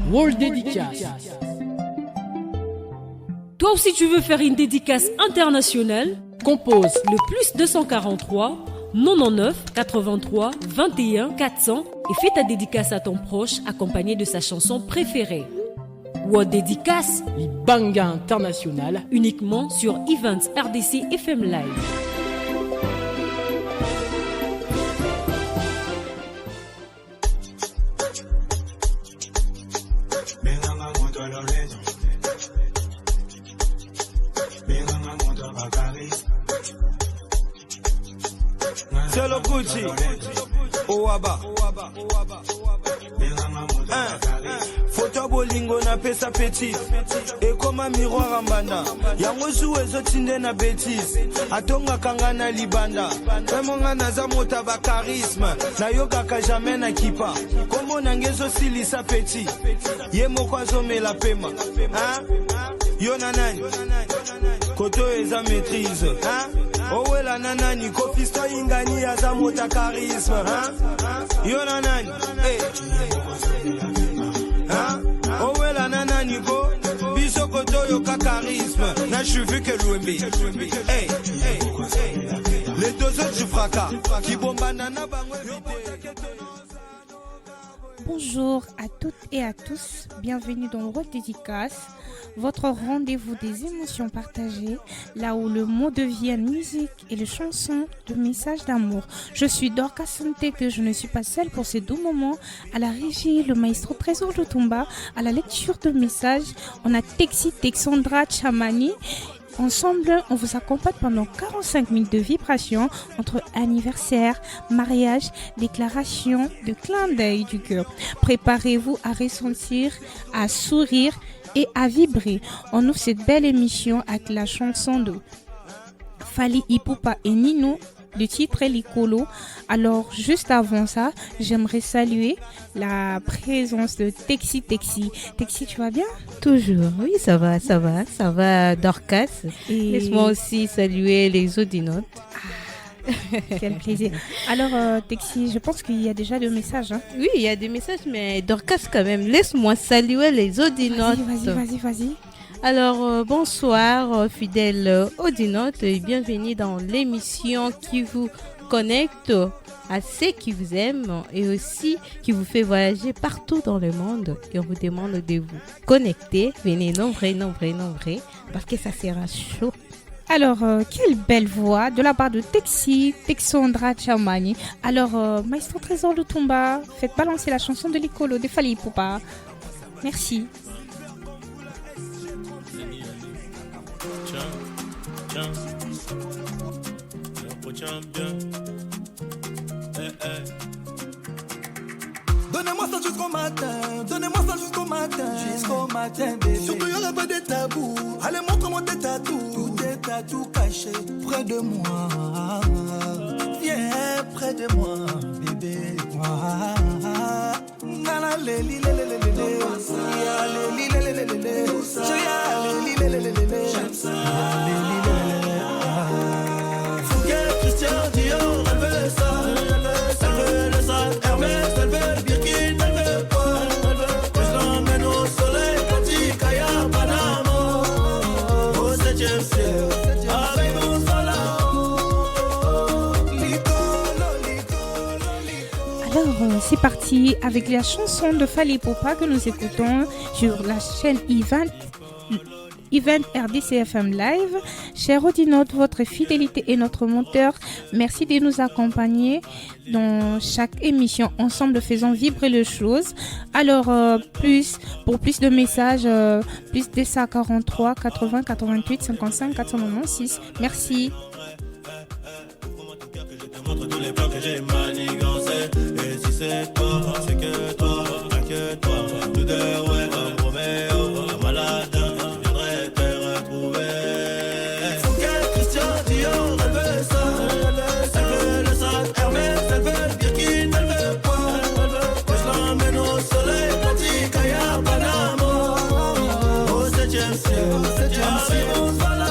World Dédicace. Toi aussi tu veux faire une dédicace internationale? Compose le plus 243 99 83 21 400 et fais ta dédicace à ton proche accompagné de sa chanson préférée. World Dédicace, Libanga International, uniquement sur Events RDC FM Live. C'est le Gucci, Owaba. Photo bolingo na pesa petit. Et comme un miroir en banda. Yango joué zotinde na bêtise. Atonga kangana libanda. Emonga naza mota ba charisme. Na yoga ka jamais na kipa. Komo nangezo silisa petit. Ye moko azome la pema. Hein? Yo nanani. Koto eza maîtrise. Hein? Owe la nanani. Kofisto ingani aza mota charisme. Hein? Yo nanani. Hey. Hein? Owe la nanani ko. Biso koto yo ka charisme. Na je vu que l'ouembi. Hey. Hey. Les deux autres du fracas. Qui bombanana bango. Bonjour à toutes et à tous, bienvenue dans World Dédicace, votre rendez-vous des émotions partagées, là où le mot devient musique et les chansons de messages d'amour. Je suis Dorcas Santé, que je ne suis pas seule pour ces doux moments. À la régie, le maestro Trésor Lutumba, à la lecture de messages, on a Texi Texandra Chamani. Ensemble, on vous accompagne pendant 45 minutes de vibrations entre anniversaire, mariage, déclaration, de clin d'œil du cœur. Préparez-vous à ressentir, à sourire et à vibrer. On ouvre cette belle émission avec la chanson de Fally Ipupa et Nino. Le titre est Likolo. Alors, juste avant ça, j'aimerais saluer la présence de Texi. Texi, tu vas bien? Toujours, oui, ça va, Dorcas. Et laisse-moi aussi saluer les audinotes. Quel plaisir. Alors, Texi, je pense qu'il y a déjà des messages. Hein? Oui, il y a des messages, mais Dorcas, quand même, laisse-moi saluer les audinotes. Vas-y. Alors, bonsoir, fidèles audinotes, et bienvenue dans l'émission qui vous connecte à ceux qui vous aiment et aussi qui vous fait voyager partout dans le monde. Et on vous demande de vous connecter. Venez nombreux, parce que ça sera chaud. Alors, quelle belle voix de la part de Texi, Texandra Chamani. Alors, maestro Trésor Lutumba, faites balancer la chanson de Likolo de Fally Ipupa. Merci. Donnez-moi ça jusqu'au matin, bébé. Surtout il n'y aura pas de tabou. Allez, montre-moi tes tatous. Tous tes tatous cachés près de moi. Viens près de moi, bébé. Christian Dior, elle veut ça. Elle veut le sac Hermès, elle veut le Birkin, elle veut quoi? Que je l'emmène au soleil, Katikaya, Panama. Au 7e ciel, avec mon Alors, c'est parti avec la chanson de Fally Ipupa que nous écoutons sur la chaîne Event RDC FM Live. Chers audinotes, votre fidélité est notre moteur. Merci de nous accompagner dans chaque émission. Ensemble, faisons vibrer les choses. Alors, pour plus de messages, plus 243 80 88 55 496. Merci. tous les plans que j'ai manigancés. Et si c'est toi, c'est que toi, inquiète-toi. Tout de ouais, un Roméo, un malade, viendrait te retrouver. Faut qu'elle Christian Dior, elle veut ça. Elle veut le sac Hermès, elle veut le Birkin, elle veut quoi? Que je l'emmène au soleil, Katikaya, Panama. Au 7e ciel, arrive, on se voit là.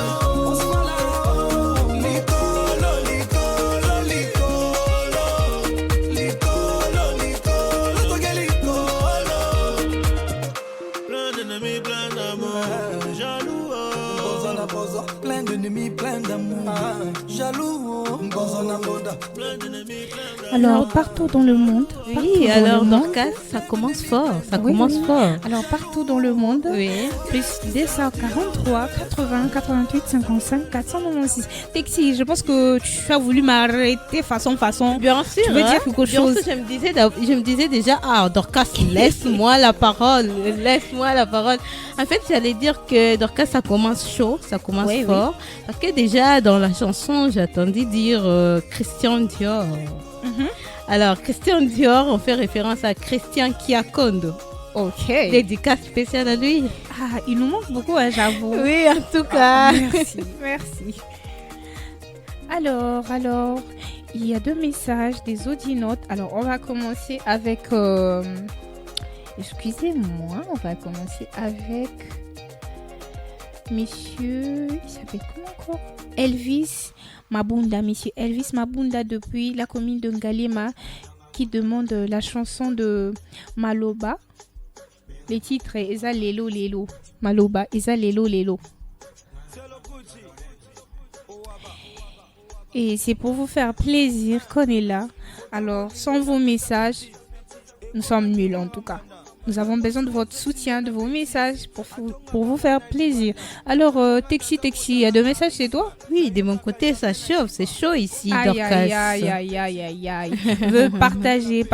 Alors, partout dans le monde. Oui, alors Dorcas, ça commence fort. Ça commence fort. Alors, partout dans le monde. Oui. Plus 243, 80, 88, 55, 496. Texi, je pense que tu as voulu m'arrêter façon. Bien sûr. Tu veux dire quelque chose? Je me disais déjà, Dorcas, laisse-moi la parole. Laisse-moi la parole. En fait, j'allais dire que Dorcas, ça commence chaud, ça commence fort. Oui. Parce que déjà, dans la chanson, j'attendais dire Christian Dior. Alors, Christian Dior, on fait référence à Christian Kiakondo. Ok. Dédicace spéciale à lui. Ah, il nous manque beaucoup, hein, j'avoue. Oui, en tout cas. Merci. Alors, il y a 2 messages des audinotes. Alors, on va commencer avec... Excusez-moi, on va commencer avec... Monsieur... Il s'appelle comment encore? Elvis Mabunda. Monsieur Elvis Mabunda depuis la commune de Ngalema qui demande la chanson de Maloba. Le titre est Eza Lelo Lelo. Maloba, Eza Lelo Lelo. Et c'est pour vous faire plaisir qu'on est là. Alors, sans vos messages, nous sommes nuls en tout cas. Nous avons besoin de votre soutien, de vos messages pour vous faire plaisir. Alors, Texi, il y a 2 messages chez toi? Oui, de mon côté, ça chauffe. C'est chaud ici, Dorcas. Aïe. Veux partager.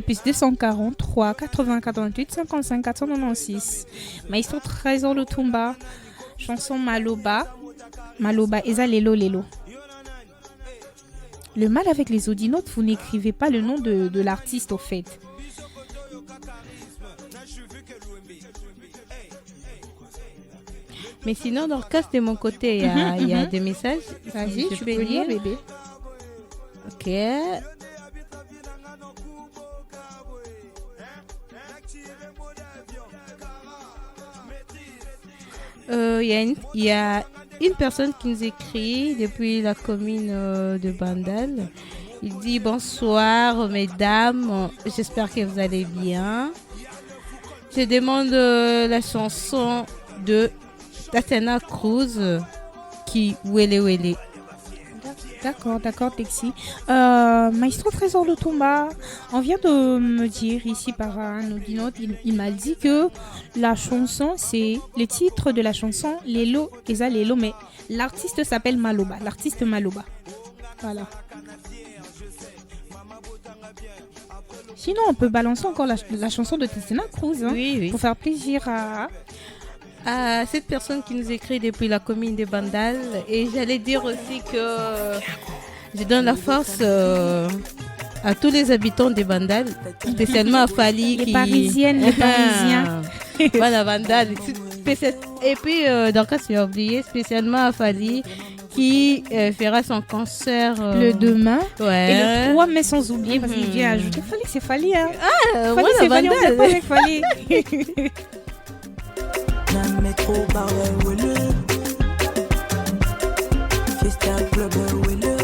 Plus 243, 80, 88, 55, 496. Maestro Trésor Lutumba. Chanson Maloba. Maloba, Eza Lelo Lelo. Le mal avec les audinotes, vous n'écrivez pas le nom de l'artiste au fait. Mais sinon, Dorcas, de mon côté, il y a des messages. Vas-y, tu peux lire, bébé. Ok. Il y a une personne qui nous écrit depuis la commune de Bandal. Il dit bonsoir mesdames, j'espère que vous allez bien. Je demande la chanson de Tatiana Cruz qui Wele Wele. D'accord, Texi. Maestro Trésor Lutumba, on vient de me dire ici par un audinote, il m'a dit que la chanson, c'est le titre de la chanson Lelo Eza Lelo, mais l'artiste s'appelle Maloba, l'artiste Maloba. Voilà. Sinon, on peut balancer encore la chanson de Tatiana Cruz, hein, oui. Pour faire plaisir à cette personne qui nous écrit depuis la commune de Bandal. Et j'allais dire aussi que je donne la force à tous les habitants de Bandal, spécialement à Fali. Les Parisiennes. Voilà, Bandal. Et puis, donc, tu as oublié, spécialement à Fali qui fera son concert le demain. Ouais. Et le 3 mai, sans oublier, parce qu'il vient ajouter Fali, c'est Fali. Hein. Fali, voilà, c'est Fali, on ne pas avec Fali. Na metro bar wele Fiesta club wele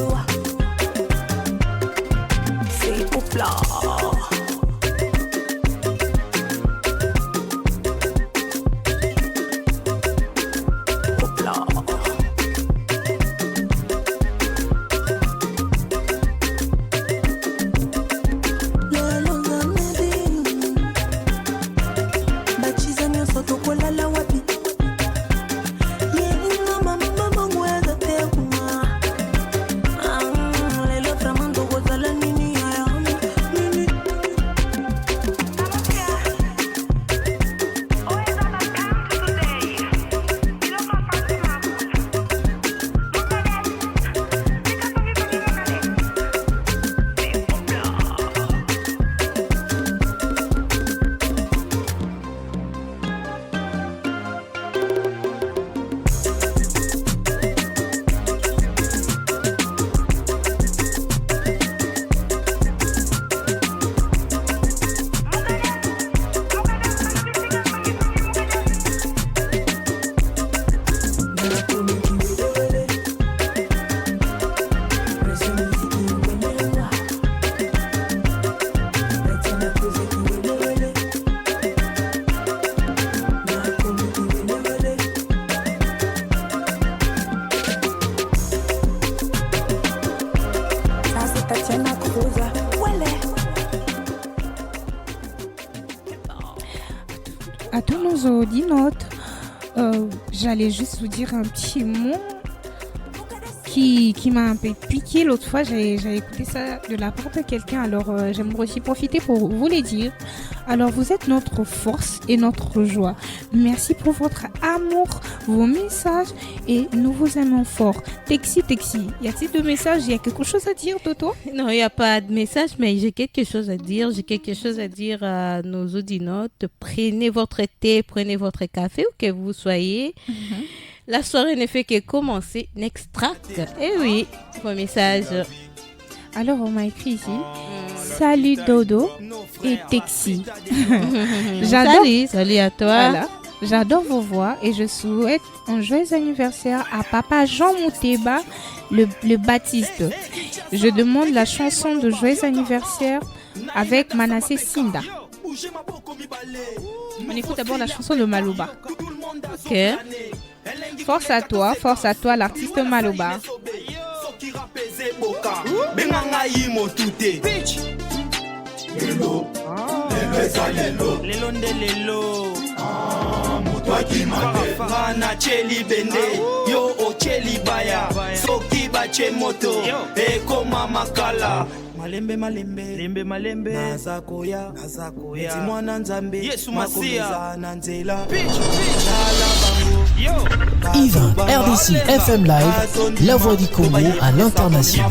C'est pour plat à tous nos audinautes. J'allais juste vous dire un petit mot qui m'a un peu piqué l'autre fois. J'ai écouté ça de la part de quelqu'un, alors j'aimerais aussi profiter pour vous les dire. Alors vous êtes notre force et notre joie. Merci pour votre amour, vos messages, et nous vous aimons fort. Texi, y a-t-il de messages? Il y a quelque chose à dire, Toto? Non, il n'y a pas de message, mais j'ai quelque chose à dire. J'ai quelque chose à dire à nos audinautes. Prenez votre thé, prenez votre café, où que vous soyez. La soirée ne fait que commencer. Next track. Eh oui, vos messages. Alors on m'a écrit ici: salut Dodo et Texi. J'adore. Salut à toi. Voilà. J'adore vos voix et je souhaite un joyeux anniversaire à papa Jean Mouteba, le Baptiste. Je demande la chanson de joyeux anniversaire avec Manasseh Sinda. On écoute d'abord la chanson de Maloba. Ok. Force à toi, l'artiste Maloba. Fana cheli bende yo o cheli baya soki bache moto e koma makala malembe nazakoya eti mwana nzambe Yesu Masia na nzela Yvan, RDC FM Live, la voix du Congo à l'international.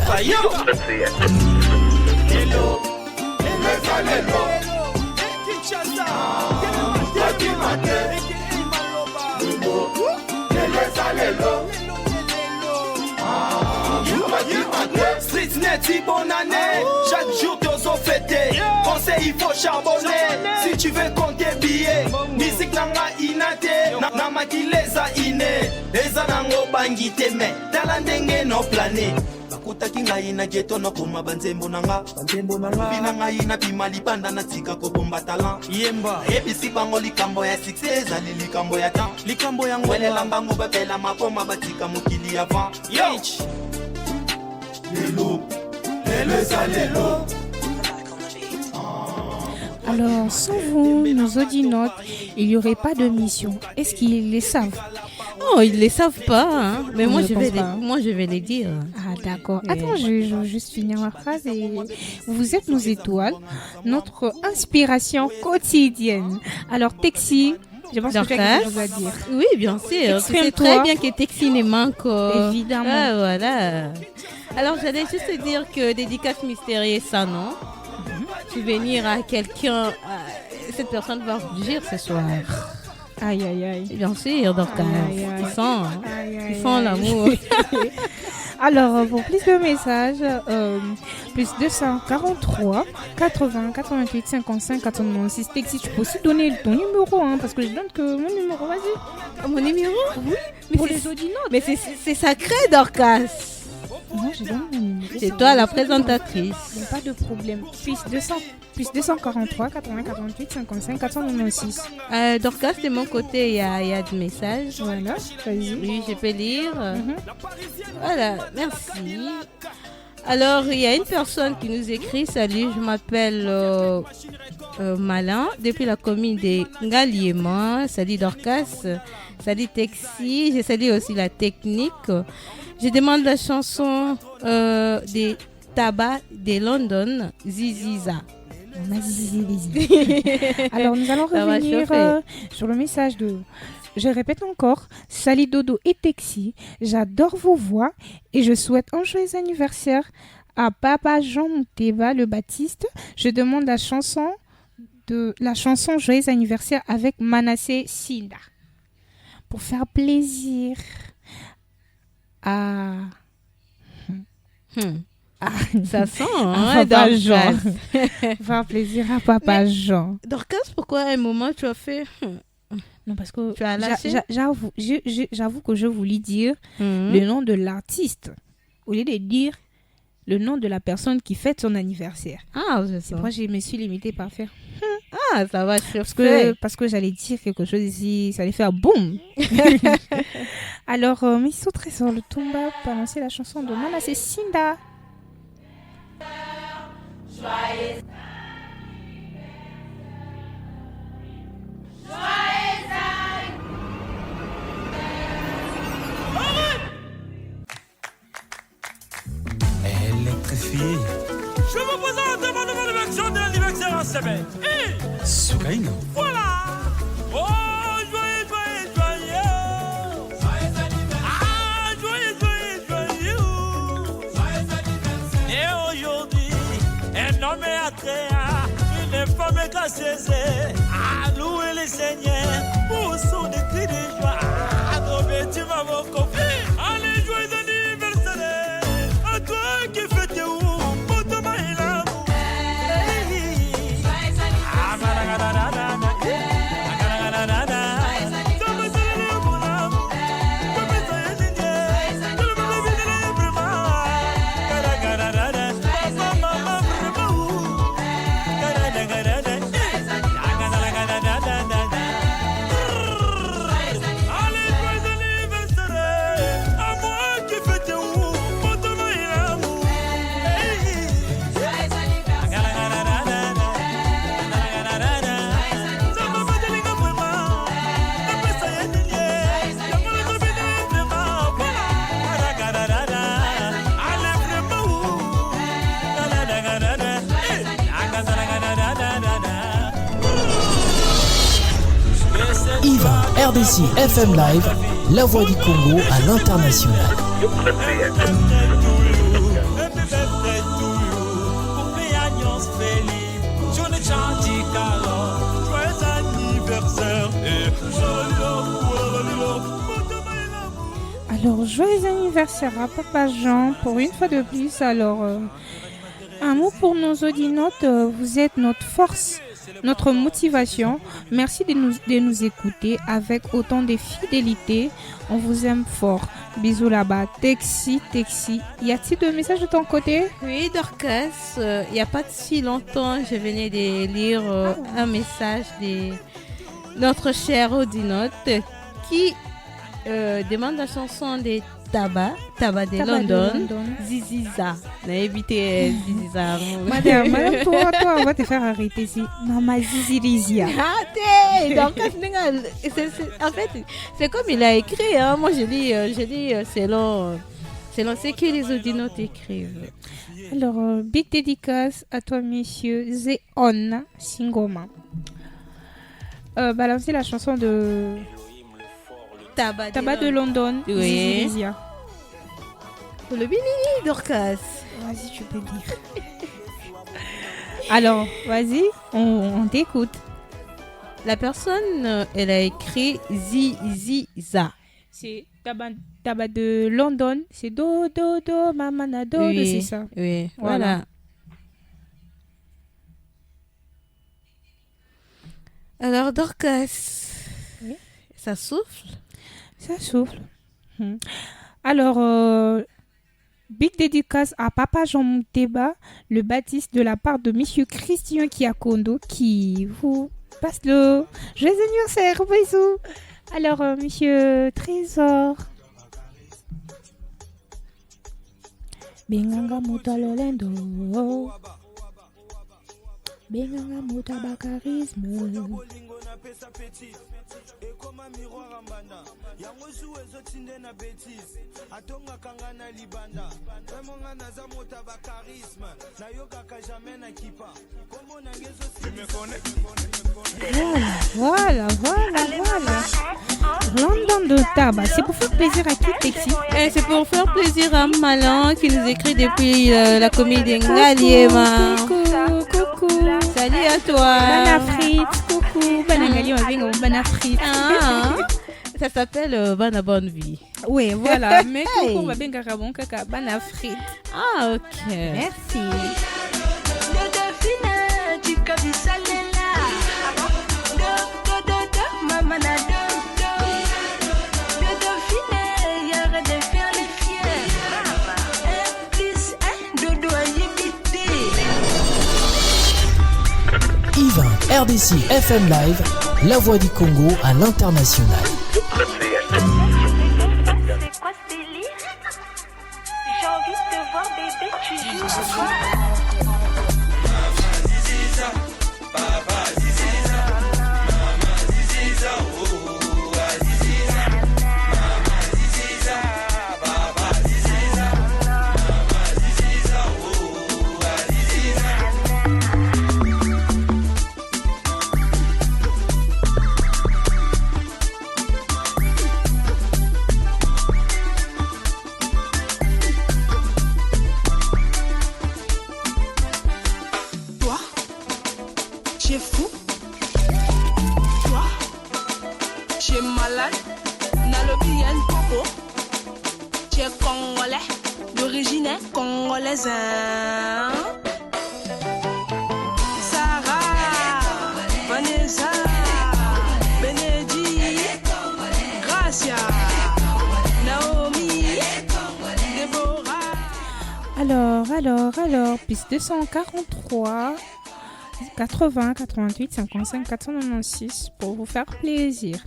Street net, bonne année. Chaque jour t'os fêté. Conseil, il faut charbonner. Si tu veux compter billets, musique nanga inate. Namakileza ine. Eza nango bangite me. Talandenge no plané. Bakutaki ngai na geto no koma banzembo nanga bina ngai na pima libanda na tika ko bomba talent yemba ebisi bango likambo ya success ali likambo ya temps likambo ya ngwele lambango bapela makoma batika mokili avant yo lelo salelo. Alors, sans vous, nos audinautes, il n'y aurait pas de mission. Est-ce qu'ils les savent? Oh, ils ne les savent pas, hein. Mais On moi ne je, pense vais pas. moi, je vais les dire. Ah, d'accord. Oui. Attends, je vais juste finir ma phrase. Et vous êtes nos étoiles, notre inspiration quotidienne. Alors, Texi, je pense que tu as quelque chose à dire. Oui, bien sûr. Tu sais Exprime-toi. très bien que Texi ne manque. Évidemment. Ah, voilà. Alors, j'allais juste te dire que dédicace mystérieuse, ça, non? Souvenir à quelqu'un, cette personne va rougir ce soir. Aïe, aïe, aïe. Bien sûr, donc, Aïe, aïe. ils sentent l'amour. Alors, pour plus de messages, plus 243 80 88 55 96. Texi, tu peux aussi donner ton numéro, hein, parce que je donne que mon numéro. Vas-y. Mon numéro? Oui, Mais pour c'est- les audinautes. Mais c'est sacré, Dorcas. Moi, je donne mon numéro. C'est toi la présentatrice. Il n'y a pas de problème. Plus 243 80 88 55 496. Dorcas, de mon côté, il y a des messages. Voilà, vas-y. Oui, je peux lire. Mhm. Voilà, merci. Alors, il y a une personne qui nous écrit: salut, je m'appelle Malin, depuis la commune de Ngaliema. Salut Dorcas, salut Texi, je salue aussi la technique. Je demande la chanson des Tabac de London, Ziziza. On a zizi. Alors, nous allons Ça va revenir chauffer. sur le message de... Je répète encore, salut Dodo et Texi, j'adore vos voix et je souhaite un joyeux anniversaire à papa Jean Mouteba, le Baptiste. Je demande la chanson joyeux anniversaire avec Manasseh Sinda. Pour faire plaisir à... Ça sent, à hein, papa Dorcas. Jean. Faire plaisir à papa Jean. Dorcas, pourquoi à un moment tu as fait Non, parce que Tu as lâché? j'avoue que je voulais dire Mhm. le nom de l'artiste au lieu de dire le nom de la personne qui fête son anniversaire. Ah, je C'est sais. pourquoi je me suis limitée par faire. Ah, ça va chauffer. Parce que j'allais dire quelque chose ici, ça allait faire boum. Alors, Misso Trésor, le Tumba, balancer la chanson de Manasseh Sinda. Joyeux semaine. Soukaina. Voilà. Oh, joyeux, joyeux, joyeux. Ah, joyeux, joyeux, joyeux. Et aujourd'hui, un homme est attrayant, une femme est gracieuse. À louer le Seigneur pour son cri de joie. À tomber, tu vas me confier. Allez, joyeux anniversaire. À toi qui fête où? RDC FM Live, la voix du Congo à l'international. Alors, joyeux anniversaire à Papa Jean, pour une fois de plus. Alors, un mot pour nos audinotes, vous êtes notre force, notre motivation. Merci de nous écouter avec autant de fidélité. On vous aime fort. Bisous là-bas. Texi. Y a-t-il de messages de ton côté? Oui, Dorcas, il n'y a pas si longtemps, je venais de lire un message de notre cher Audinote qui demande la chanson de Taba de London, Ziziza. On a évité Ziziza. Madame, toi, on va te faire arrêter ici. Maman Zizirizia. Donc, en fait, c'est comme il a écrit. Hein. Moi, je lis selon ce que les audinotes écrivent. Alors, big dédicace à toi, monsieur Zéon Singoma. Balancez la chanson de Taba de London. Oui. Zizirizia. Le Bini Dorcas. Vas-y, tu peux dire. Alors, vas-y, on t'écoute. La personne, elle a écrit Ziziza. C'est Taba de London. C'est do, mamana, do, oui, c'est ça. Oui, voilà. Alors, Dorcas, oui. Ça souffle? Ça souffle. Alors, big dédicace à Papa Jean Mouteba, le baptiste de la part de Monsieur Christian Kiakondo qui vous passe le joyeux anniversaire. Bisous. Alors, Monsieur Trésor. Benganga mutalolendo. Benganga mutabakarisme. Ekoma miroir ambanda yango zuwe zotinde na bêtise atonga kangana libanda emonga naza mota ba charisme na yokaka jamais na kipa kombo nangezo Voilà. London de Taba, c'est pour faire plaisir à qui, Texi? C'est pour faire plaisir à Malan qui nous écrit depuis la comédie Ngaliema. Coucou. Salut à toi. Banafrit, coucou. Banafrit. Ça s'appelle Bana Bonne Vie. Oui, voilà. Mais coucou, on va bien carabon kaka Banafrit. Ah, ok. Merci. Yvan, RDC FM Live, la voix du Congo à l'international. C'est quoi ce délire? J'ai envie de te voir bébé, tu joues ou quoi? fou. Toi, tu es malade. Nalobi yen popo. Tu es congolais, d'origine congolaise. Sarah, Vanessa, Benedi, Gracia, Naomi, Déborah. Alors, piste 243, 80, 88, 55, 496 pour vous faire plaisir.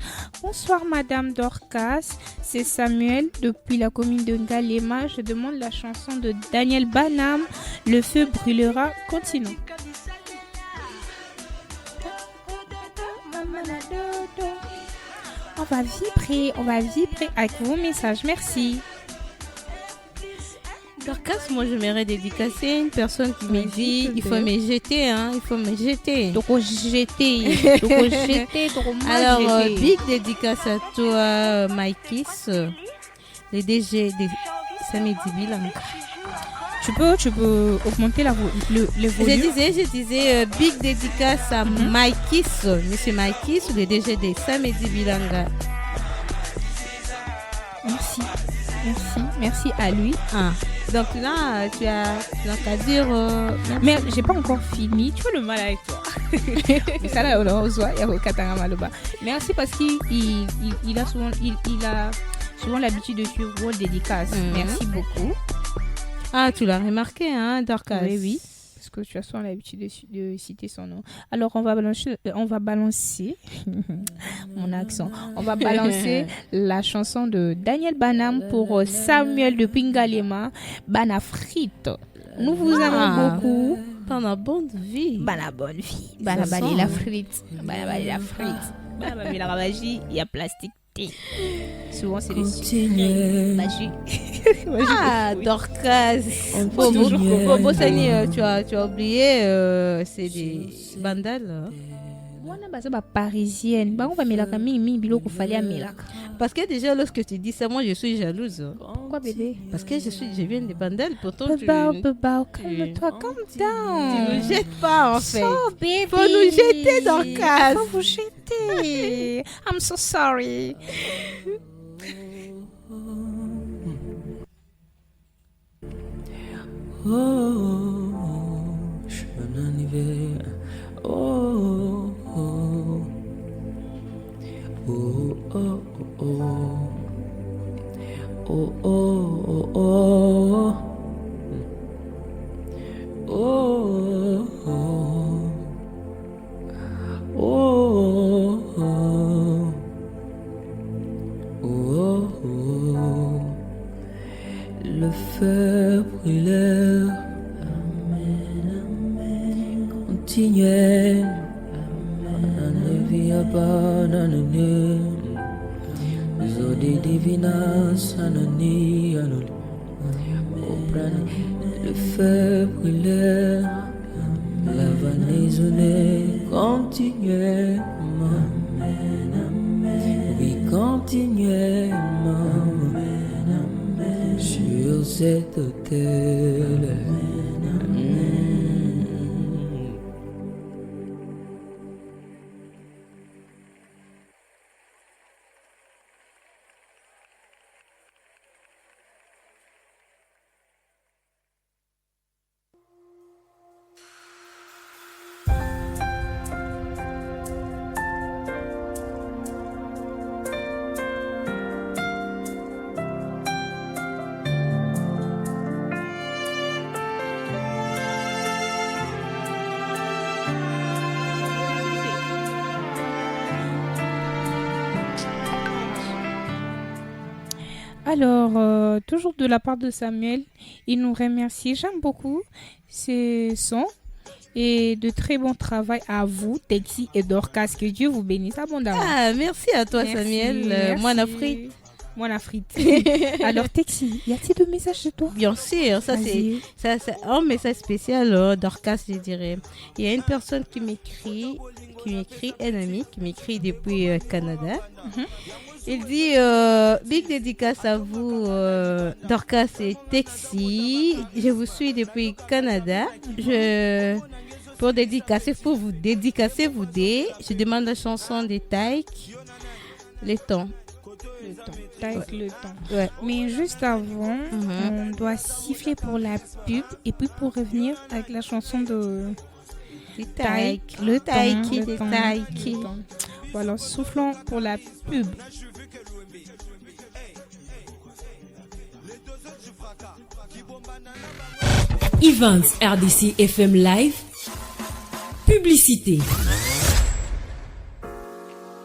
Bonsoir Madame Dorcas, c'est Samuel depuis la commune de Ngalema. Je demande la chanson de Daniel Banham, Le feu brûlera. Continuons. On va vibrer avec vos messages. Merci. Dorcas, moi j'aimerais dédicacer une personne qui me dit il faut me jeter, il faut me jeter. Alors, big dédicace à toi, Maïkis, le DG de Samedi Bilanga. Tu peux augmenter le volume. Je disais big dédicace à Maïkis, monsieur Maïkis, le DG de Samedi Bilanga. Merci à lui. Donc là, tu as qu'à dire. Mais j'ai pas encore fini. Tu vois le mal avec toi. Ça là, merci parce qu'il a souvent l'habitude de suivre vos dédicaces. Merci beaucoup. Ah, tu l'as remarqué, Dorcas. Oui. Parce que tu as souvent l'habitude de citer son nom. Alors, on va balancer mon accent. On va balancer la chanson de Daniel Banham pour Samuel de Pingalema, Banafrit. Nous vous aimons beaucoup. Bana bonne vie. Bana bali la frite. Bana bali la frite. Bana bali la rabagie. Il y a plastique. Souvent c'est des magie. Dorcas. Bobo Sani, tu as oublié, c'est des bandales. Parisienne. Parce que déjà lorsque tu dis ça, moi je suis jalouse. Pourquoi bébé? Parce que je viens des bandales, pourtant calme-toi, calm down. Tu nous jettes pas en fait. So, baby. Faut nous jeter, Dorcas. Faut vous jeter. I'm so sorry. Je suis un hiver. Oh, oh, oh, oh, oh, oh, oh, oh, oh, oh, oh, oh, le feu brûleur. Continuez, ne via pas d'année, Zodi divina sanani anoli, le feu brûleur, la vanille continuez, oui continuez, sur cette terre. Alors, toujours de la part de Samuel, il nous remercie. J'aime beaucoup ces sons et de très bon travail à vous, Texi et Dorcas. Que Dieu vous bénisse abondamment. Ah, merci à toi, merci, Samuel. Moi, la frite. Alors, Texi, y a-t-il de messages chez toi? Bien sûr, ça c'est un message spécial, Dorcas, je dirais. Il y a une personne qui m'écrit, un ami qui m'écrit depuis Canada. Il dit big dédicace à vous, Dorcas et Texi. Je vous suis depuis Canada. Pour vous dédicacer, je demande la chanson des Taïk, Le temps. Taïk, le temps. Ouais. Mais juste avant, on doit siffler pour la pub et puis pour revenir avec la chanson de Taïk, le temps. Voilà, soufflons pour la pub. Evans RDC FM Live. Publicité.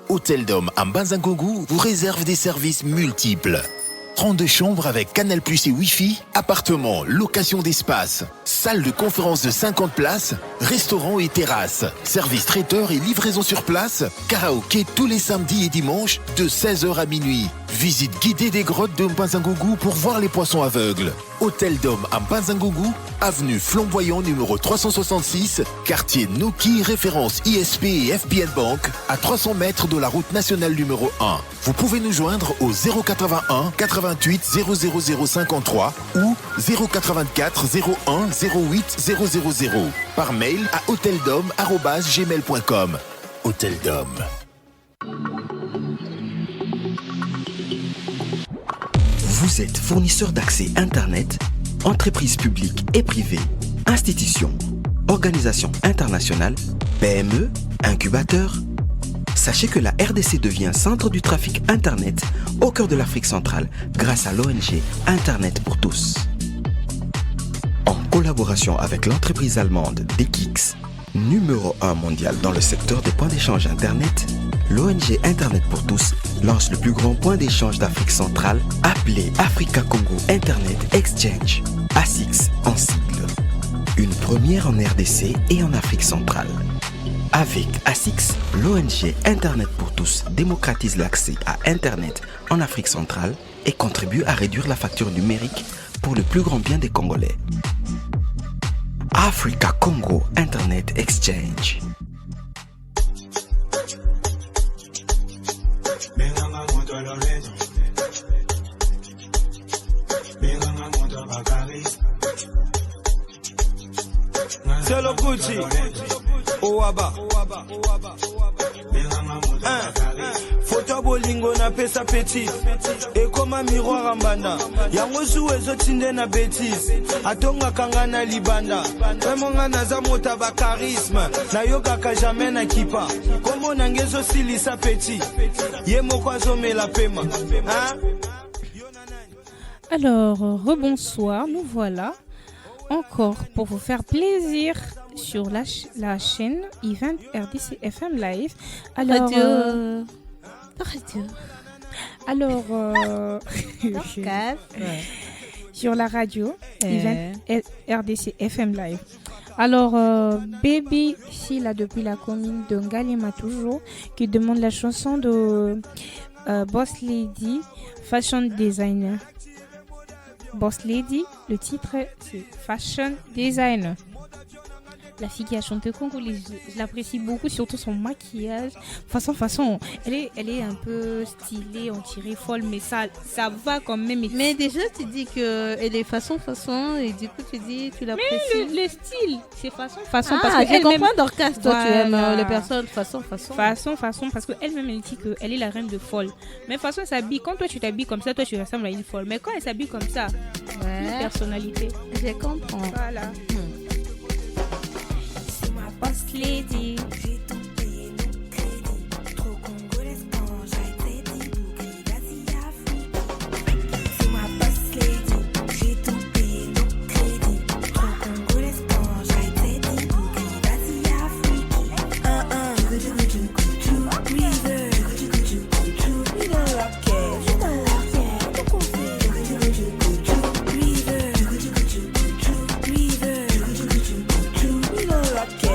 Hôtel Dôme à Mbanzangougou vous réserve des services multiples. 32 chambres avec Canal+ et Wi-Fi, appartements, location d'espace, salle de conférence de 50 places, restaurants et terrasses, service traiteur et livraison sur place, karaoké tous les samedis et dimanches de 16h à minuit. Visite guidée des grottes de Mbanzangougou pour voir les poissons aveugles. Hôtel Dôme à Mbanzangougou, avenue Flamboyant numéro 366, quartier Noki, référence ISP et FBN Bank, à 300 mètres de la route nationale numéro 1. Vous pouvez nous joindre au 081 88 00053 ou 084 01 08 000 par mail à hoteldome@gmail.com. Hôtel Dôme. Vous êtes fournisseur d'accès Internet, entreprise publique et privée, institution, organisation internationale, PME, incubateur. Sachez que la RDC devient centre du trafic Internet au cœur de l'Afrique centrale grâce à l'ONG Internet pour tous. En collaboration avec l'entreprise allemande DKIX, numéro 1 mondial dans le secteur des points d'échange Internet, l'ONG Internet pour tous lance le plus grand point d'échange d'Afrique centrale appelé Africa Congo Internet Exchange, ASIX en sigle. Une première en RDC et en Afrique centrale. Avec ASIX, l'ONG Internet pour tous démocratise l'accès à Internet en Afrique centrale et contribue à réduire la facture numérique pour le plus grand bien des Congolais. Africa Congo Internet Exchange. C'est le Gucci. Owaba. Photo bolingo na pesa petit. Et comme un miroir en banda. Yango joué zotinde na bêtise. Atonga kangana libanda. Wemonga naza mota ba charisme. Na yoga ka jamais na kipa. Comme nangezo silisa petit. Yemo kwa zome la pema. Hein? Alors, rebonsoir, nous voilà encore pour vous faire plaisir sur la chaîne Event RDC FM Live. Alors, alors sur la radio Event RDC FM Live. Alors, Baby Sheila depuis la commune de Ngalema toujours qui demande la chanson de Boss Lady Fashion Designer. Boss Lady, le titre c'est Fashion Designer. La fille qui a chanté congolais, je l'apprécie beaucoup, surtout son maquillage. Façon, elle est un peu stylée, on dirait folle, mais ça va quand même. Mais déjà, tu dis qu'elle est façon, et du coup, tu l'apprécies. Mais le style, c'est façon. Parce que je comprends, Dorcas, toi, tu aimes les personnes façon. Parce qu'elle-même, elle dit qu'elle est la reine de folle. Mais façon, elle s'habille, quand toi, tu t'habilles comme ça, toi, tu ressembles à une folle. Mais quand elle s'habille comme ça, une personnalité. Je comprends. Voilà. Boss Lady. J'ai tombé le crédit. Trop congolaise quand j'ai été dit. Vas-y, Afrique. C'est ma boss lady. J'ai tombé le crédit. Trop congolaise quand j'ai été dit. Vas-y, Afrique. River. We don't rock it. Qu'est-ce qu'on fait? River. We don't rock it.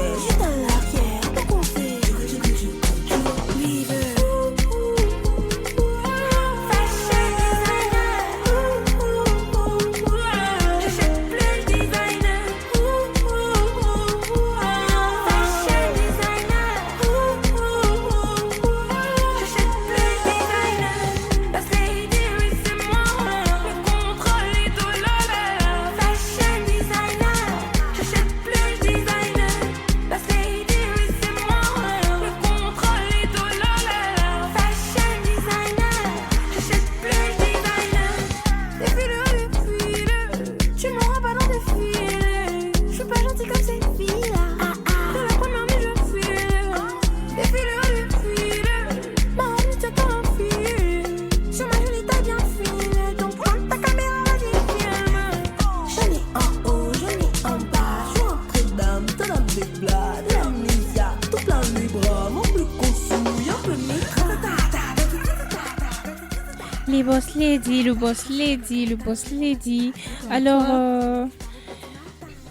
Les boss lady, le boss lady, le boss lady. Alors,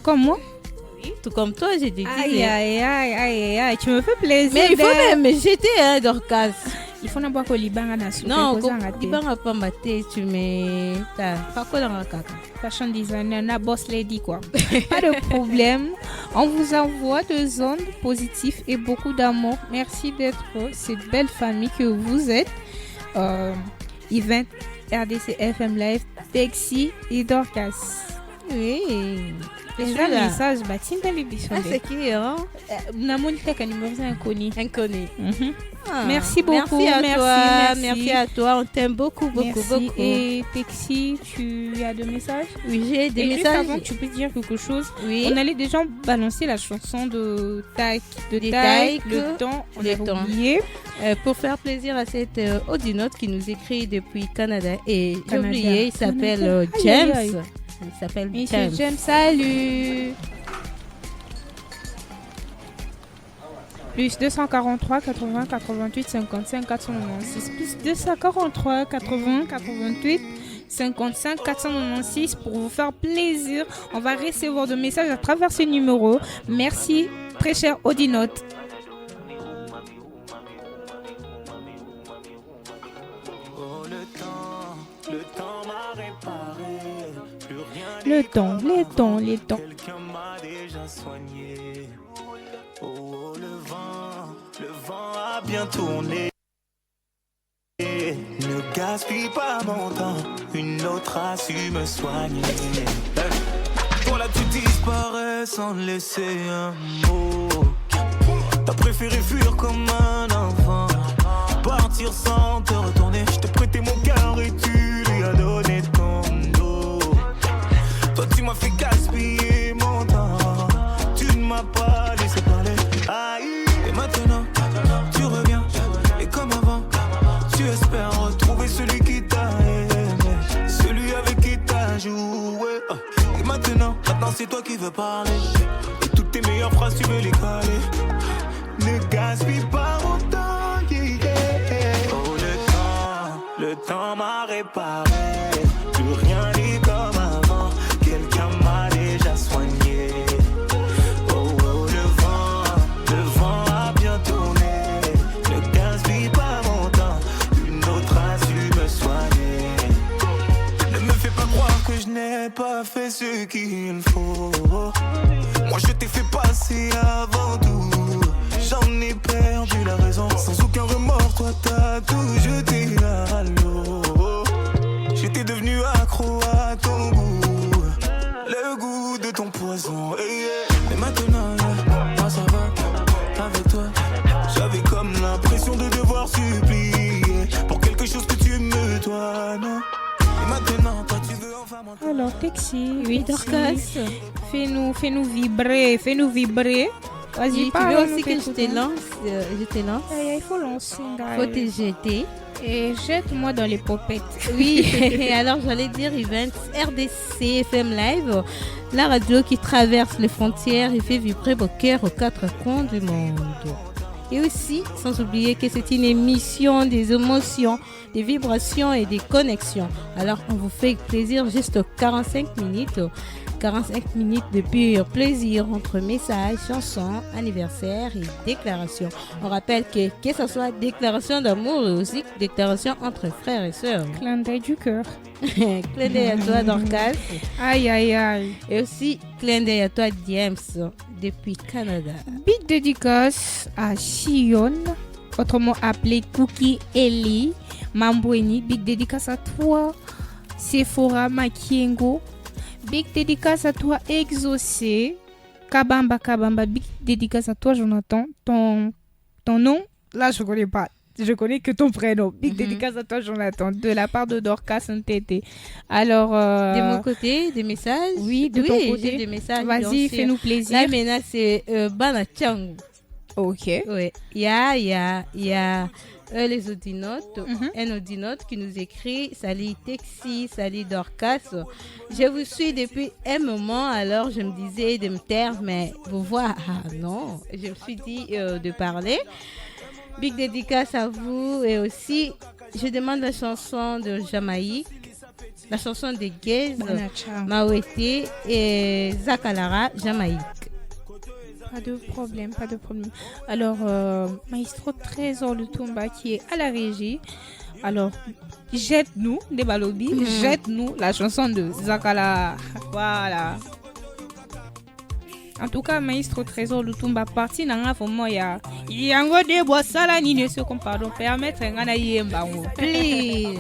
comment? Oui, tout comme toi, j'ai dit. Aïe, tu me fais plaisir. Mais il faut même jeter, Dorcas. Il faut n'avoir que l'ibanga na soupe. Non, l'ibanga pas maté, tu mets. T'as pas quoi dans la caca. Fashion designer, na boss lady quoi. Pas de problème. On vous envoie des ondes positives et beaucoup d'amour. Merci d'être cette belle famille que vous êtes. Event RDC FM Live, Pexi et Dorcas. Oui. Déjà, message, Tinda l'émission. C'est qui, hein? Inconnu. Merci beaucoup. Merci à toi. On t'aime beaucoup. Et Pexi, tu as des messages? Oui, j'ai des messages. Juste avant, tu peux dire quelque chose? Oui. On allait déjà balancer la chanson de Taïk, le temps. On a oublié. Pour faire plaisir à cette audinote qui nous écrit depuis Canada. Et j'ai oublié, il s'appelle James. Il s'appelle Monsieur James, salut. Plus 243 80 88 55 496. Plus 243 80 88 55 496 pour vous faire plaisir. On va recevoir des messages à travers ce numéro. Merci, très cher audinote. Le temps. Quelqu'un m'a déjà soigné. Oh, le vent a bien tourné. Ne gaspille pas mon temps, une autre a su me soigner. Toi là tu disparais sans laisser un mot. T'as préféré fuir comme un enfant, partir sans te retourner. Je t'ai prêté mon cœur et tu lui as donné ton dos. Toi tu m'as fait gaspiller mon temps, tu ne m'as pas laissé parler. Aïe. Et maintenant tu reviens, et comme avant tu espères retrouver celui qui t'a aimé, celui avec qui t'as joué. Et maintenant c'est toi qui veux parler, et toutes tes meilleures phrases tu veux les caler. Ne gaspille pas mon temps, Oh le temps m'a réparé, plus rien n'est comme avant, quelqu'un m'a déjà soigné. Oh le vent a bien tourné, ne gaspille pas mon temps, une autre a su me soigner. Ne me fais pas croire que je n'ai pas fait ce qu'il faut. Moi je t'ai fait passer avant tout, j'en ai perdu la raison. Sans aucun remords, toi t'as tout jeté à l'eau. J'étais devenu accro à ton goût, le goût de ton poison. Et maintenant, moi ça va, avec toi j'avais comme l'impression de devoir supplier pour quelque chose que tu me dois, non. Et maintenant, toi tu veux enfin m'entendre. Alors Pexi, oui, Dorcas, fais-nous vibrer. Vas-y, tu veux aussi que je te lance. Il faut lancer. Faut te jeter. Et jette-moi dans les popettes. Oui, alors j'allais dire Event RDC FM Live, la radio qui traverse les frontières et fait vibrer vos cœurs aux quatre coins du monde. Et aussi, sans oublier que c'est une émission des émotions, des vibrations et des connexions. Alors on vous fait plaisir juste 45 minutes. 45 minutes de pur plaisir entre messages, chansons, anniversaires et déclarations. On rappelle que ce soit déclaration d'amour et aussi déclaration entre frères et sœurs. Clin d'œil du cœur. Clin d'œil à toi, Dorcas. Aïe. Et aussi clin d'œil à toi, James, depuis Canada. Big dédicace à Sion, autrement appelé Cookie Ellie Mambweni. Big dédicace à toi, Sephora Makiengo. Big dédicace à toi, Exaucé. Kabamba. Big dédicace à toi, Jonathan. Ton nom, là, je connais pas. Je connais que ton prénom. Big dédicace à toi, Jonathan, de la part de Dorcas Ntété. Alors... de mon côté, des messages. Oui, de ton côté. J'ai des messages. Vas-y, fais-nous plaisir. Là, maintenant, c'est Bana Tchang. Ok. Oui. Il y a les audinotes, un audinote qui nous écrit: salut Texi, salut Dorcas, je vous suis depuis un moment, alors je me disais de me taire, mais vous voir, non, je me suis dit de parler. Big dédicace à vous et aussi Je demande la chanson de Jamaïque, la chanson de Gaze, Banacha. Mawete et Zakalara, Jamaïque. Pas de problème. Alors, Maestro Trésor Lutumba qui est à la régie. Alors, jette-nous, des balobi, jette-nous la chanson de Zakala. Voilà. En tout cas, Maestro Trésor Lutumba parti dans la forme ya yango de boisala ni ne se pardon permettre ngana yemba Please.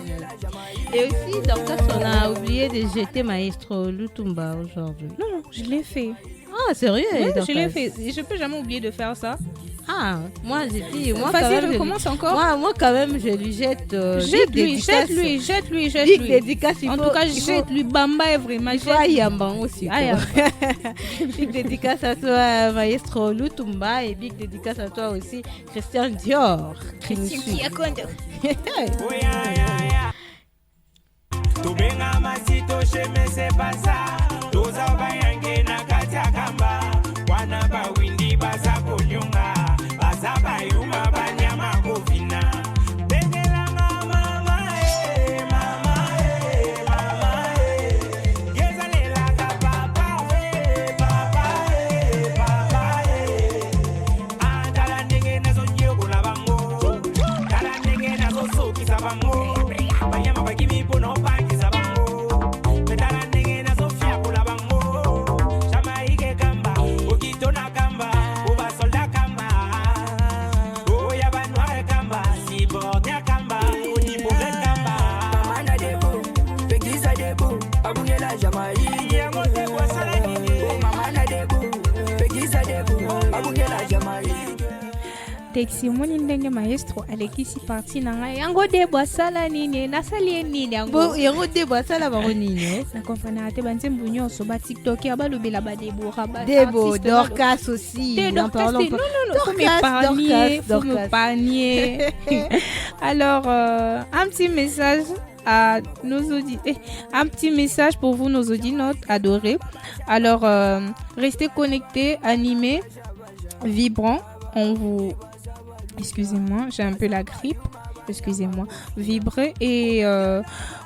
Et aussi, donc, on a oublié de jeter Maestro Lutumba aujourd'hui. Non, je l'ai fait. Ah, sérieux? Oui, je l'ai fait. Je peux jamais oublier de faire ça. Ah, moi j'ai dit, moi vas-y, quand même, recommence encore. Moi quand même, je lui jette. Jette-lui. Dédicace, En tout cas, jette-lui. Bamba est vraiment. Il faut Ayamban aussi. Big dédicace à toi, Maestro Lutumba, et big dédicace à toi aussi, Christian Dior. Christian Diakondo. Tubenga masito shemese pasa Toza bayange na katakamba Wana ba windi baza kunyunga Baza bayuma banyama kufina Bengela mama mama Geza lela ka papa Dala nenge na zonye kula bango Dala nenge na zo soki sa bango Banyama bagimi pono bangi sa bango Medala nenge na zo fia kula bango Jamaïque kamba, okito na kamba Uba solda kamba Oya banware kamba, si bordia kamba Odibo kamba Mamana debo, Pegisa debo, Abungela Jamaïque. Yango debo sala nini Mamana debo, Pegisa debo, Abungela Jamaïque. Texi moni ndenge maestro alekisi parti nanga yango de boisala nini nasali nini yango de boisala ba nini na comprendre te banzembu nyonso ba TikTok ya balobela ba Debo Dorcas aussi non faut me panier alors un petit message à nos auditeurs, un petit message pour vous nos auditeurs adorés. Alors restez connectés, animés, vibrants. On vous excusez-moi, j'ai un peu la grippe. Excusez-moi. Vibrez et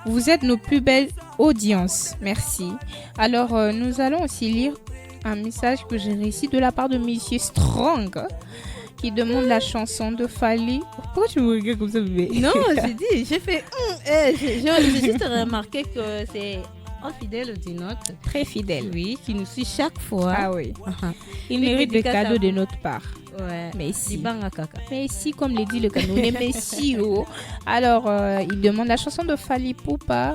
vous êtes nos plus belles audiences. Merci. Alors, nous allons aussi lire un message que j'ai reçu de la part de Monsieur Strong qui demande la chanson de Fally. Pourquoi tu me regardes comme ça, bébé? Non, j'ai dit, j'ai fait. J'ai juste remarqué que c'est un fidèle audinote. Très fidèle. Oui, qui nous suit chaque fois. Ah oui. Il mérite des cadeaux de notre part. Ouais. Merci. Merci, comme le dit le canon. Merci. Alors, il demande la chanson de Fally Poupa.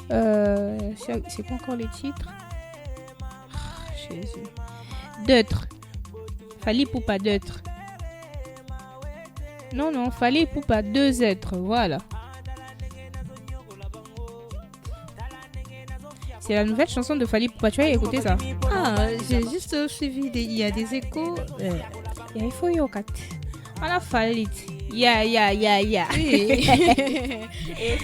C'est quoi encore le titre? Jésus. D'autres. Fally Poupa d'autres. Non, Fally Poupa deux êtres. Voilà. C'est la nouvelle chanson de Fally Poupa. Tu as écouté ça? Ah, j'ai juste suivi. Il y a des échos. Il faut y avoir. On a fallu. Ya. Oui. Et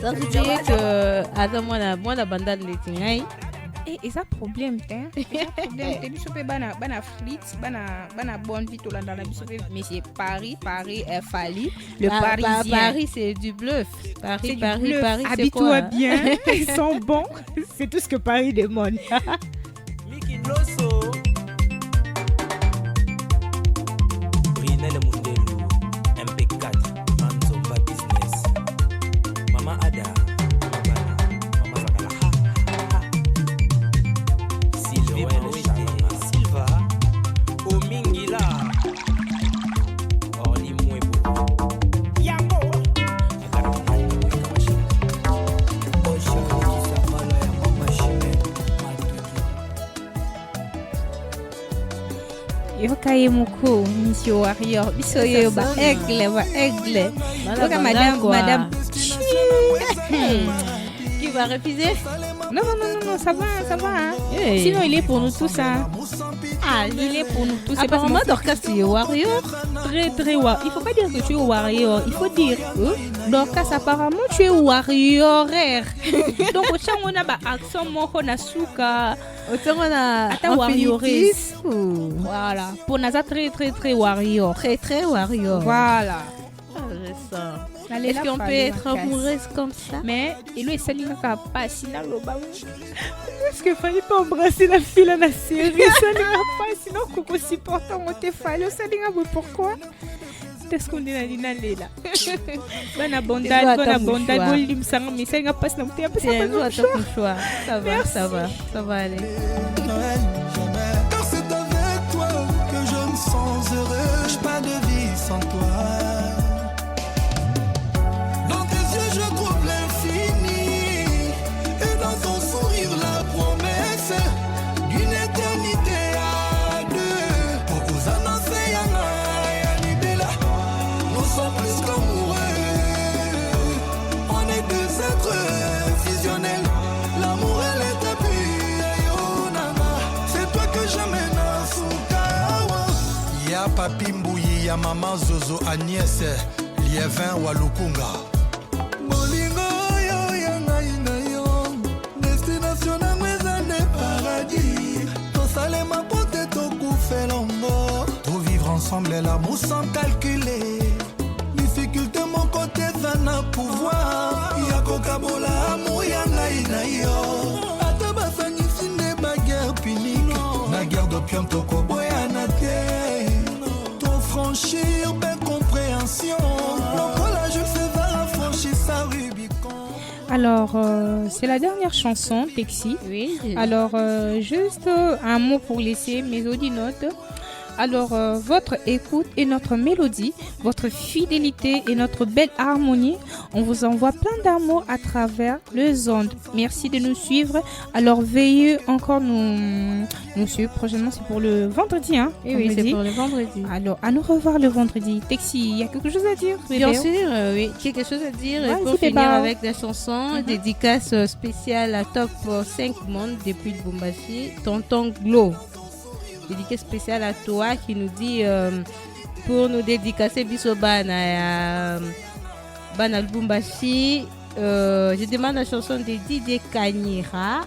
ça veut dire que Adam moi la bande de l'étingaï. Et ça problème t'es biso pe bana flit bana bonne vie dans la biso mais c'est Paris Fally le Parisien. Paris c'est du bluff. Paris c'est habille-toi bien. Ils sont bons. C'est tout ce que Paris demande. Miki Loso Brinel Mundelu MP4 Manzomba Business Mama Ada Mama Zakala Silva Omingila Orly Mwebo Yambo yokaye moko Monsieur Warrior biso yo ba aigle yoka madame qui va refuser? Non, ça va hein? Sinon il est pour nous tous hein. Ah, il est pour nous tous. Apparemment, Dorcas, tu es warrior. Très, très warrior. Il faut pas dire que tu es warrior. Il faut dire Dorcas, apparemment, tu es warrior. Donc, au champ, on a un accent, on a souka. Autant on a un warrioriste. Voilà. Pour nous, très, très, très warrior. Très, très warrior. Voilà. Est-ce qu'on peut être amoureuse comme ça? Mais il est salé n'a pas si là le bas. Est-ce qu'il fallait pas embrasser la fille à la série? Ça n'a pas sinon qu'on supporte on te fallait ça n'a pas pourquoi? Est-ce qu'on est là là? Bonne abondance, bon lim sang mais ça n'a pas si non t'es pas choix. Ça va aller. Car c'est avec toi que je me sens heureux, j'ai pas de vie sans toi. Je trouve l'infini et dans ton sourire la promesse d'une éternité à deux. Pour vous annoncer Yanibela, nous sommes plus qu'amoureux. On est deux êtres fusionnels. L'amour et l'éternité. C'est toi que j'amène à Soukawa. Y'a Papi Mbouyi, y'a Maman Zozo Agnès, Liévin Walukunga. Tout vivre ensemble et l'amour sans calculer. Difficulté mon côté vana pouvoir. Yako kabola amour yana inayo. Atabasani sine baguerre punique. Na guerre d'opium toko boya na te. Trop franchir ben compréhension. L'encola je sais va franchir sa Rubicon. Alors, c'est la dernière chanson, Texi. Oui. Alors, juste un mot pour laisser mes audinotes. Alors, votre écoute et notre mélodie, votre fidélité et notre belle harmonie, on vous envoie plein d'amour à travers les ondes. Merci de nous suivre. Alors, veuillez encore nous suivre. Prochainement, c'est pour le vendredi. Hein, oui, c'est pour le vendredi. Alors, à nous revoir le vendredi. Texi, il y a quelque chose à dire? Bien sûr, oui. Quelque chose à dire. Ouais, pour finir avec la chanson, dédicace spéciale à Top 5 Monde depuis Lubumbashi, Tonton Glo. Dédicace spéciale à toi qui nous dit pour nous dédicacer Bisobana Bana Lubumbashi. Je demande la chanson de Didier Kanyira,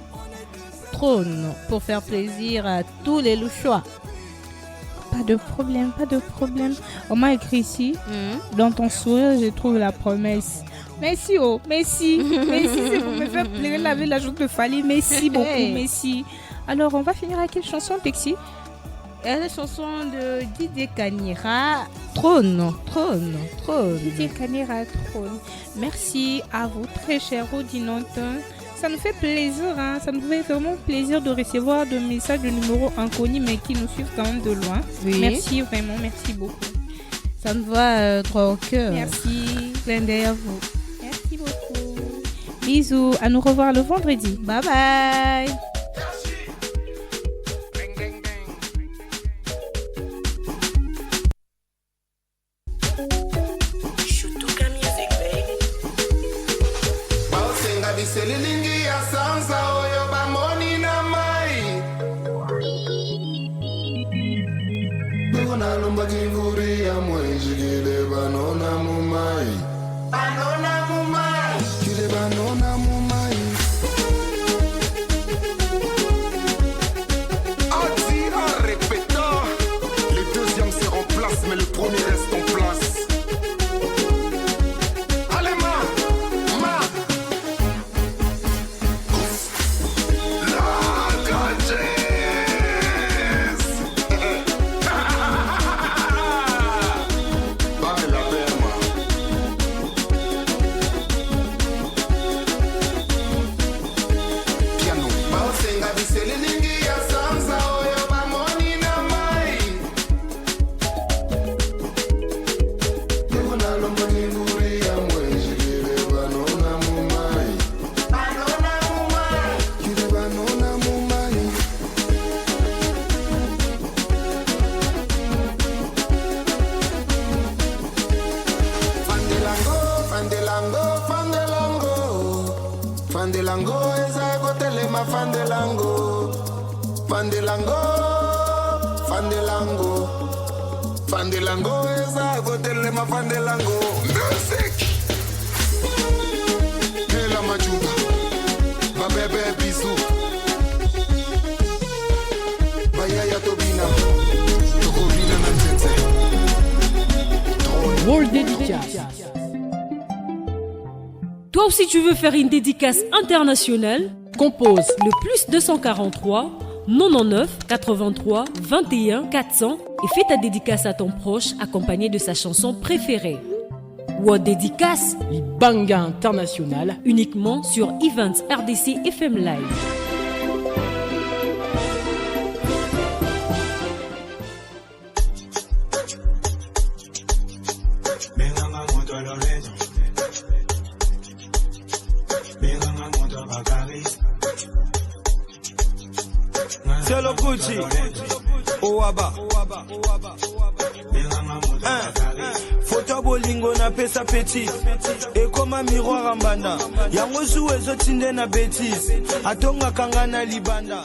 Trône, pour faire plaisir à tous les Louchois. Pas de problème. On m'a écrit ici, dans ton sourire, je trouve la promesse. Merci, merci, c'est pour me faire plaisir, laver la joute de Fali. Merci beaucoup, merci. Alors, on va finir avec quelle chanson, Texi? La chanson de Didier Kanyira, Trône. Didier Kanyira, Trône. Merci à vous, très chers auditeurs. Ça nous fait plaisir, hein? Ça nous fait vraiment plaisir de recevoir des messages de numéros inconnus, mais qui nous suivent quand même de loin. Oui. Merci, vraiment, merci beaucoup. Ça nous va droit au cœur. Merci. Plein d'air à vous. Merci beaucoup. Bisous, à nous revoir le vendredi. Bye bye. Selilingi ya sansa oyo bamoni na mai. Bwana lomba kinguri ya mwenji kile banona mumai. Kile banona mumai. Attira, répétant. Les deuxièmes se remplacent mais le premier reste en place. Fandelango, fandelango fandelango eza kotelema fandelango music Ela machuba babebe bisu bayaya tobina tokobina na nzete World Dédicace. Toi aussi tu veux faire une dédicace internationale? Compose le plus 243 99 83 21 400 et fais ta dédicace à ton proche accompagné de sa chanson préférée. World Dédicace, Libanga International, uniquement sur Events RDC FM Live. C'est le Gucci, Owaba. Photo bolingo na pesa petit. Et comme un miroir en banda. Yango joué zo tinde na bêtise. Atonga kangana libanda.